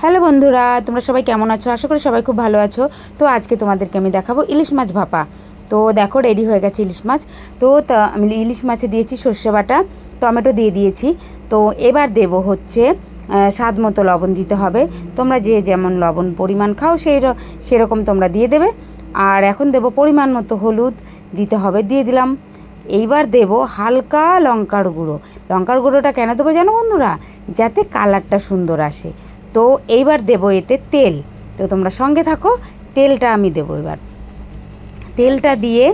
Hello বন্ধুরা, তোমরা সবাই কেমন আছো? আশা করি সবাই খুব ভালো আছো। তো আজকে তোমাদেরকে আমি দেখাবো ইলিশ মাছ ভাপা। তো দেখো রেডি হয়ে গেছে ইলিশ মাছ। তো আমি ইলিশ মাছে দিয়েছি সর্ষে বাটা, টমেটো দিয়ে দিয়েছি। তো এবার দেব হচ্ছে স্বাদ মতো লবণ দিতে হবে। তোমরা যে যেমন লবণ পরিমাণ খাও সেরকম তোমরা দিয়ে দেবে। আর এখন দেব পরিমাণ মতো হলুদ দিতে হবে, দিয়ে দিলাম। এইবার দেব হালকা লঙ্কার গুঁড়ো। লঙ্কার গুঁড়োটা কেন দেবো জানো বন্ধুরা? যাতে কালারটা সুন্দর আসে। তো এইবার দেব এতে তেল। তো তোমরা সঙ্গে থাকো, তেলটা আমি দেবো এবার। তেলটা দিয়ে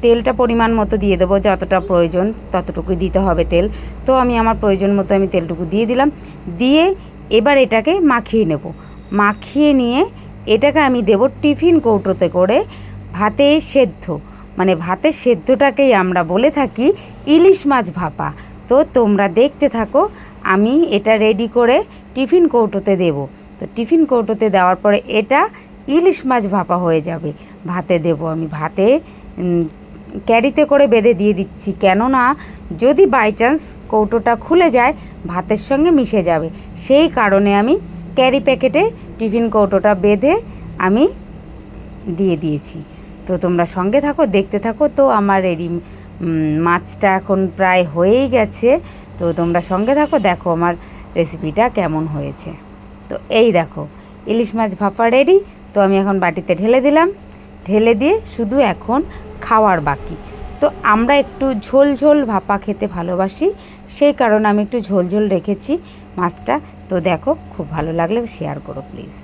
তেলটা পরিমাণ মতো দিয়ে দেবো, যতটা প্রয়োজন ততটুকুই দিতে হবে তেল। তো আমি আমার প্রয়োজন মতো আমি তেলটুকু দিয়ে দিলাম। দিয়ে এবার এটাকে মাখিয়ে নেব। মাখিয়ে নিয়ে এটাকে আমি দেব টিফিন কৌটোতে করে ভাতে সেদ্ধ, মানে ভাতের সেদ্ধটাকেই আমরা বলে থাকি ইলিশ মাছ ভাপা। তো তোমরা দেখতে থাকো, আমি এটা রেডি করে টিফিন কৌটোতে দেব। তো টিফিন কৌটোতে দেওয়ার পরে এটা ইলিশ মাছ ভাপা হয়ে যাবে। ভাতে দেব আমি, ভাতে ক্যারিতে করে বেঁধে দিয়ে দিচ্ছি, কেননা যদি বাই চান্স কৌটোটা খুলে যায় ভাতের সঙ্গে মিশে যাবে। সেই কারণে আমি ক্যারি প্যাকেটে টিফিন কৌটোটা বেঁধে আমি দিয়ে দিয়েছি। তো তোমরা সঙ্গে থাকো, দেখতে থাকো। তো আমার রেডি মাছটা এখন প্রায় হয়েই গেছে। তো তোমরা সঙ্গে থাকো, দেখো আমার রেসিপিটা কেমন হয়েছে। তো এই দেখো ইলিশ মাছ ভাপা রেডি। তো আমি এখন বাটিতে ঢেলে দিলাম। ঢেলে দিয়ে শুধু এখন খাওয়ার বাকি। তো আমরা একটু ঝোল ঝোল ভাপা খেতে ভালোবাসি, সেই কারণে আমি একটু ঝোল ঝোল রেখেছি মাছটা। তো দেখো, খুব ভালো লাগলে শেয়ার করো প্লিজ।